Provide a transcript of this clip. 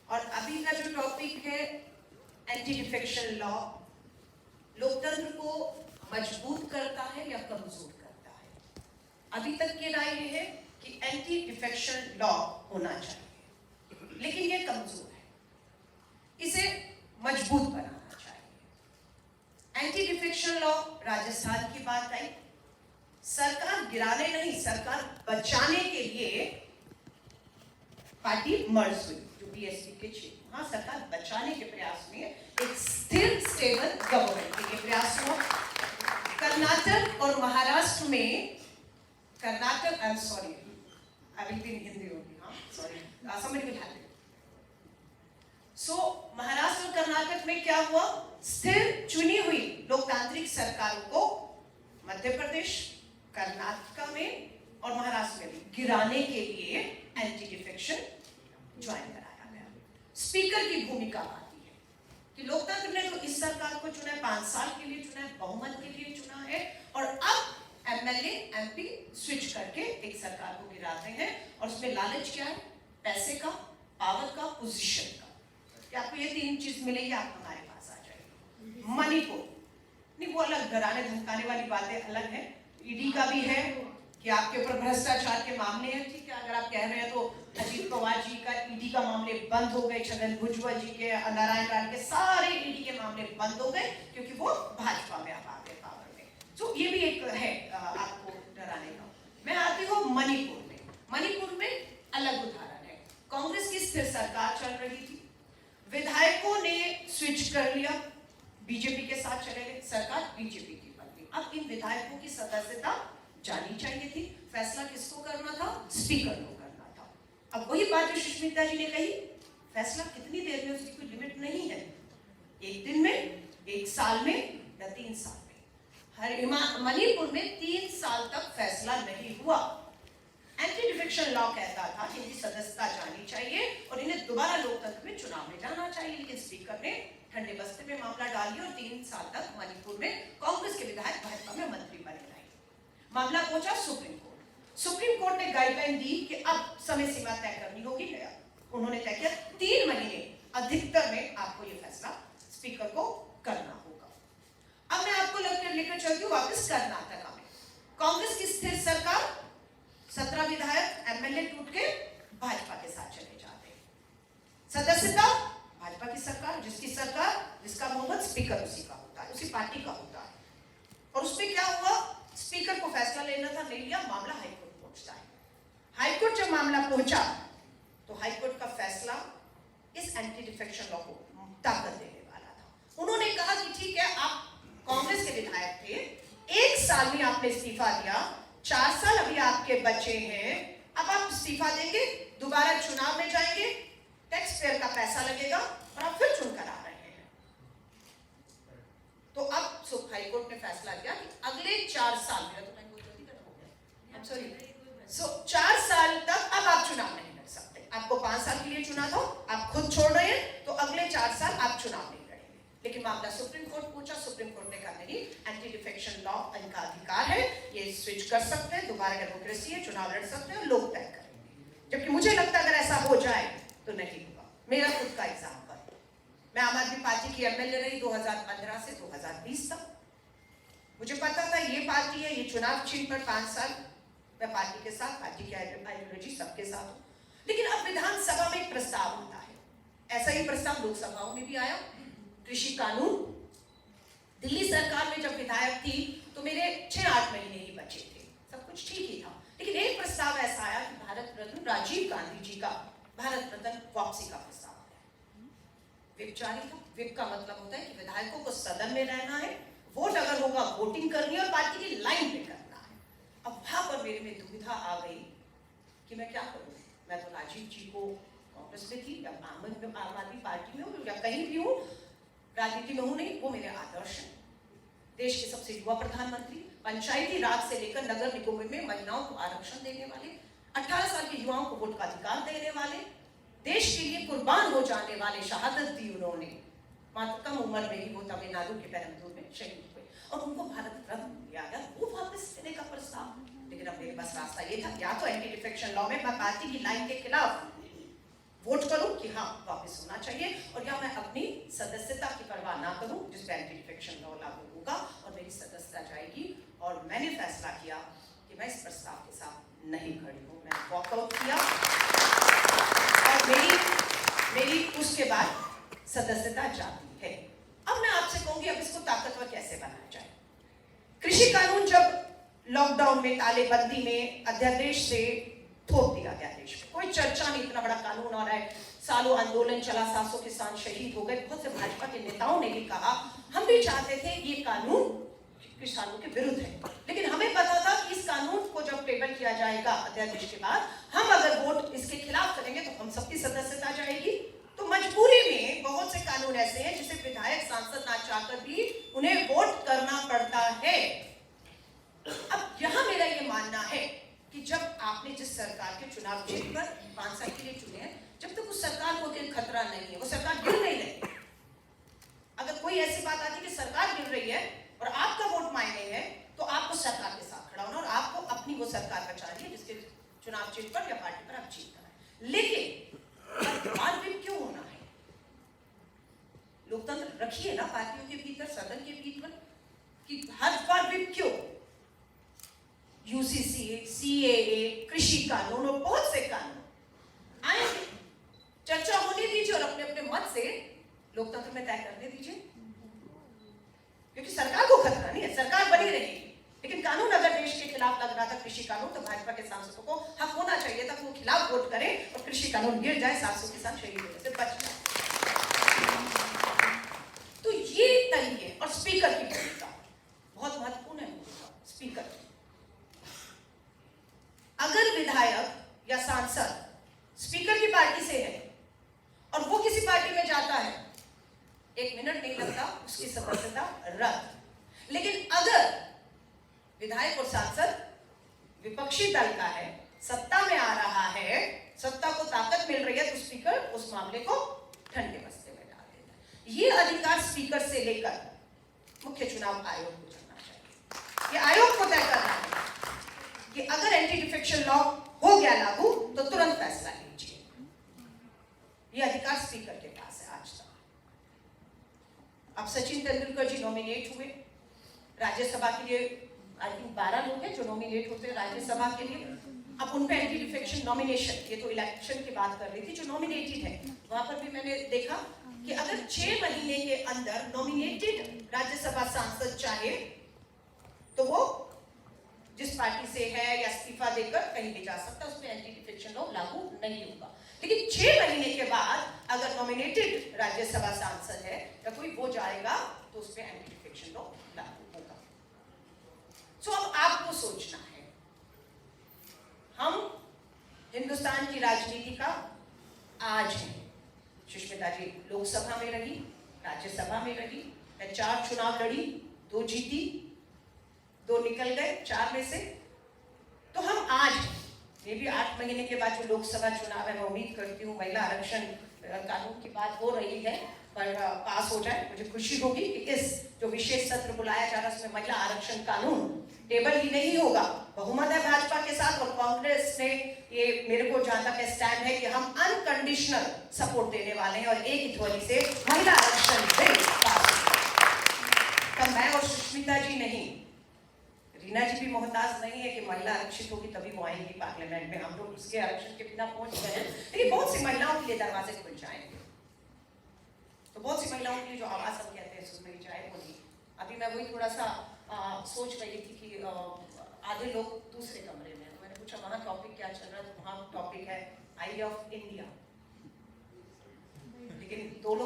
और अभी का जो टॉपिक है एंटी डिफेक्शन लॉ, लोकतंत्र को मजबूत करता है या कमजोर करता है। अभी तक की राय ये है कि एंटी डिफेक्शन लॉ होना चाहिए, लेकिन ये कमजोर है, इसे मजबूत बनाना चाहिए। एंटी डिफेक्शन लॉ राजस्थान की बात आई, सरकार गिराने नहीं, सरकार बचाने के लिए पार्टी मर्ज हुई जो बीएसपी के क्षेत्र, हाँ, सरकार बचाने के प्रयास में एक स्थिर स्टेबल गवर्नमेंट के प्रयास हुआ। कर्नाटक और महाराष्ट्र में, Karnataka, I am sorry, I will be in Hindi only, हाँ sorry, somebody will have it. So Maharashtra और कर्नाटक में क्या हुआ, स्थिर चुनी हुई लोकतांत्रिक सरकारों को मध्य प्रदेश, कर्नाटक में और महाराष्ट्र में भी गिराने के लिए एंटी डिफेक्शन ज्वाइन कराया गया। स्पीकर की भूमिका आती है कि लोकतंत्र ने तो इस सरकार को चुना है, 5 साल के लिए चुना है, बहुमत के लिए चुना है, और अब एमएलए एमपी स्विच करके एक सरकार को गिराते हैं। और उसमें लालच क्या है, पैसे का, पावर का, पोजीशन का, कि आपको ये 3 चीज मिलेगी, आप हमारे पास आ जाएंगे। मणिपुर नहीं, वो अलग डराने धमकाने वाली बातें अलग है, ईडी का भी है कि आपके ऊपर भ्रष्टाचार के मामले हैं, ठीक है, अगर आप कह रहे हैं तो अजीत पवार जी का ईडी का मामले बंद हो गए, छगन भुजबल जी के, नारायण राणे के सारे ईडी के मामले बंद हो गए क्योंकि वो भाजपा में अब आ गए पावर में। तो ये भी एक है आपको डराने का। मैं आती हूँ मणिपुर में। मणिपुर में अलग उदाहरण है, कांग्रेस की स्थिर सरकार चल रही थी, विधायकों ने स्विच कर लिया, बीजेपी के साथ चले गए, सरकार बीजेपी की बन गई। अब इन विधायकों की सदस्यता जानी चाहिए थी, फैसला किसको करना था, स्पीकर को करना था। अब वही बात जो सुष्मिता जी ने कही, फैसला कितनी देर में, उसकी कोई लिमिट नहीं है, 1 दिन में, 1 साल में या 3 साल में। मणिपुर में 3 साल तक फैसला नहीं हुआ। एंटी डिफेक्शन लॉ कहता था कि इनकी सदस्यता जानी चाहिए और इन्हें दोबारा लोकतंत्र में चुनाव में जाना चाहिए, लेकिन स्पीकर ने ठंडे बस्ते में मामला डाल दिया और 3 साल तक मणिपुर में कांग्रेस के विधायक भाजपा में मंत्री बने रहे। मामला पहुंचा सुप्रीम कोर्ट। सुप्रीम कोर्ट ने गाइडलाइन दी कि अब समय सीमा तय करनी होगी। उन्होंने तय किया 3 महीने अधिकतर में आपको ये फैसला स्पीकर को करना होगा। अब मैं आपको लेकर चलती हूँ वापस कर्नाटक में। कांग्रेस की स्थिर सरकार, 17 विधायक एमएलए टूट के भाजपा के साथ चले जाते हैं। सदस्यता भाजपा की सरकार, जिसका बहुमत स्पीकर उसी का होता है, उसी पार्टी का होता है। और उसमें क्या हुआ, स्पीकर को फैसला लेना था, नहीं लिया, मामला हाईकोर्ट पहुंचता है। हाईकोर्ट जब मामला पहुंचा तो हाईकोर्ट का फैसला इस एंटी डिफेक्शन लॉ को ताकत देने वाला था। उन्होंने कहा कि ठीक है, आप कांग्रेस के विधायक थे, 1 साल में आपने इस्तीफा दिया, 4 साल अभी आपके बचे हैं, अब आप इस्तीफा देंगे, दोबारा चुनाव में जाएंगे, टैक्स पेयर का पैसा लगेगा और आप फिर चुनकर आ रहे हैं। तो अब हाईकोर्ट ने फैसला किया कि अगले 4 साल, मेरा तो टाइम बहुत जल्दी खत्म हो गया, सॉरी, 4 साल तक अब आप चुनाव नहीं लड़ सकते। आपको 5 साल के लिए चुना था, आप खुद छोड़ रहे हैं, तो अगले 4 साल आप चुनाव नहीं लड़ेंगे। लेकिन मामला सुप्रीम कोर्ट पहुंचा, सुप्रीम कोर्ट ने कहा नहीं, एंटी डिफेक्शन लॉ इनका अधिकार है, ये स्विच कर सकते हैं, दोबारा डेमोक्रेसी है, चुनाव लड़ सकते हैं और लोग तय करेंगे। जबकि मुझे लगता है अगर ऐसा हो जाए तो नहीं होगा। मेरा खुद का एग्जाम्पल, मैं आम आदमी पार्टी की एमएलए रही 2015 से 2020 तक। मुझे पता था ये पार्टी है, ये चुनाव चिन्ह पर 5 साल मैं पार्टी के साथ, पार्टी की आइडियोलॉजी सबके साथ हूं। लेकिन अब विधानसभा में एक प्रस्ताव आता है, ऐसा ही प्रस्ताव लोकसभाओं में भी आया, कृषि कानून। दिल्ली सरकार में जब विधायक थी तो मेरे 6-8 महीने ही बचे थे, सब कुछ ठीक ही था। लेकिन एक प्रस्ताव ऐसा आया कि भारत रत्न राजीव गांधी जी का भारत रत्न वापसी का प्रस्ताव आया। विप जारी था। विप का मतलब होता है कि विधायकों को सदन में रहना है, वोट अगर होगा वोटिंग करनी है और पार्टी की लाइन पे करना है। अब वहां पर मेरे में दुविधा आ गई कि मैं क्या करूं। मैं तो राजीव जी को कांग्रेस में थी या आम आदमी पार्टी में हूं या कहीं भी हूं, राजनीति में हूं नहीं, वो मेरे आदर्श हैं। देश के सबसे युवा प्रधानमंत्री, पंचायती राज से लेकर नगर निगमों में महिलाओं को आरक्षण देने वाले, 18 साल के युवाओं को वोट का अधिकार देने वाले, देश के लिए कुर्बान हो जाने वाले, शहादत दी उन्होंने, मात्र कम उम्र में ही वो तमिलनाडु के पेरंबलूर में शहीद हुए और उनको भारत रत्न दिया गया, वो वापस लेने का प्रस्ताव। लेकिन अब मेरे पास रास्ता ये था, या तो एंटी डिफेक्शन लॉ में मैं पार्टी की लाइन के खिलाफ वोट करूं कि यहाँ वापस होना चाहिए और या मैं अपनी सदस्यता की परवाह ना करूं जिस पे एंटी डिफेक्शन लॉ लागू होगा और मेरी सदस्यता जाएगी। और मैंने फैसला किया कि मैं इस प्रस्ताव के साथ नहीं खड़ी हूँ, मैं वॉकआउट किया और मेरी उसके बाद सदस्यता जाती है। अब मैं आपसे कहूंगी अब इसको ताकतवर कैसे बनाया जाए। कृषि कानून जब लॉकडाउन में, तालेबंदी में अध्यादेश से थोप दिया गया देश में, कोई चर्चा नहीं, इतना बड़ा कानून आ रहा है, सालों आंदोलन चला, 700 किसान शहीद हो गए, बहुत से भाजपा के नेताओं ने भी कहा हम भी चाहते थे ये कानून किसानों के विरुद्ध है, लेकिन हमें पता था कि इस कानून को जब टेबल किया जाएगा अध्यादेश के बाद, हम अगर वोट इसके खिलाफ करेंगे तो हम सबकी सदस्यता जाएगी। तो मजबूरी में बहुत से कानून ऐसे हैं जिसे विधायक सांसद ना चाहकर भी उन्हें वोट करना पड़ता है। अब यहां मेरा ये मानना है कि जब आपने जिस सरकार के चुनाव जीतकर 5 साल के लिए चुने हैं, जब तक उस सरकार को कोई खतरा नहीं है, वो सरकार गिर नहीं रही। अगर कोई ऐसी बात आती है कि सरकार गिर रही है और आपका वोट मायने है, तो आपको सरकार के साथ खड़ा होना और आपको अपनी वो सरकार बचानी है जिसके चुनाव चिन्ह पर या पार्टी पर आप जीत कर आए। लेकिन बात भी क्यों होना है? लोकतंत्र रखिए ना पार्टियों के भीतर, सदन के भीतर, कि हर बार भी क्यों? यूसीसी, सीएए, कृषि कानून और बहुत से कानून आएंगे, चर्चा होने दीजिए और अपने अपने मत से लोकतंत्र में तय करने दीजिए, क्योंकि सरकार को खतरा नहीं है, सरकार बनी रहेगी। लेकिन कानून अगर देश के खिलाफ लग रहा था, कृषि कानून, तो भाजपा के सांसदों को हक होना चाहिए था वो खिलाफ वोट करें और कृषि कानून गिर जाए, 700 किसान शहीद होने से बच जाए। तो ये तरीके और स्पीकर की भूमिका बहुत महत्वपूर्ण है। स्पीकर, अगर विधायक या सांसद स्पीकर की पार्टी से है और वो किसी पार्टी में जाता है, 1 मिनट नहीं लगता उसकी सदस्यता रद्द। लेकिन अगर विधायक और सांसद विपक्षी दल का है, सत्ता में आ रहा है, सत्ता को ताकत मिल रही है, तो स्पीकर उस मामले को ठंडे बस्ते में डाल देता है। ये अधिकार स्पीकर से लेकर मुख्य चुनाव आयोग को जाना चाहिए। ये आयोग को तय करना है कि अगर एंटी डिफेक्शन लॉ हो गया लागू तो तुरंत फैसला लीजिए। ये अधिकार स्पीकर के पास है आज तक। अब सचिन तेंदुलकर जी नॉमिनेट हुए राज्यसभा के लिए, आई थिंक 12 लोग हैं जो नॉमिनेट होते हैं राज्यसभा के लिए। अब उन पे एंटी डिफेक्शन नॉमिनेशन, ये तो इलेक्शन की बात कर रही थी, जो नॉमिनेटेड है, वहां पर भी मैंने देखा कि अगर 6 महीने के अंदर नॉमिनेटेड राज्यसभा सांसद चाहे तो वो जिस पार्टी से है या इस्तीफा देकर कहीं भी जा सकता है, उसमें एंटी डिफेक्शन लॉ लागू नहीं होगा। लेकिन 6 महीने के बाद अगर नॉमिनेटेड राज्यसभा सांसद है या कोई वो जाएगा तो उसमें एंटी डिफेक्शन लॉ लागू होगा। सो अब आपको सोचना है, हम हिंदुस्तान की राजनीति का आज है। सुष्मिता जी लोकसभा में रही, राज्यसभा में रही, मैं 4 चुनाव लड़ी, 2 जीती, 2 निकल गए 4 में से। तो हम आज, ये भी 8 महीने के बाद जो लोकसभा चुनाव है, मैं उम्मीद करती हूँ महिला आरक्षण कानून की बात हो रही है पर पास हो जाए। मुझे खुशी होगी कि इस जो विशेष सत्र बुलाया जा रहा है उसमें महिला आरक्षण कानून टेबल ही नहीं होगा, बहुमत है भाजपा के साथ। और कांग्रेस ने ये, मेरे को जहां तक स्टैंड है कि हम अनकंडीशनल सपोर्ट देने वाले हैं और एक ही ध्वनि से महिला आरक्षण बिल पास होगा। तब मैं और सुष्मिता जी नहीं, रीना जी भी मोहताज नहीं है कि महिला आरक्षित होगी तभी वो आएंगी पार्लियामेंट में। हम लोग उसके आरक्षण के बिना पहुंच गए हैं, लेकिन बहुत सी महिलाओं के लिए दरवाजे खुल जाएंगे। तो बहुत सी महिलाओं के लिए जो आवाज हम कहते हैं सुन रही जाए वो नहीं। अभी मैं वही थोड़ा सा सोच रही थी कि आधे लोग दूसरे कमरे में, तो मैंने पूछा वहाँ टॉपिक क्या चल रहा है, तो वहाँ टॉपिक है आइडिया ऑफ इंडिया, लेकिन 2 लोग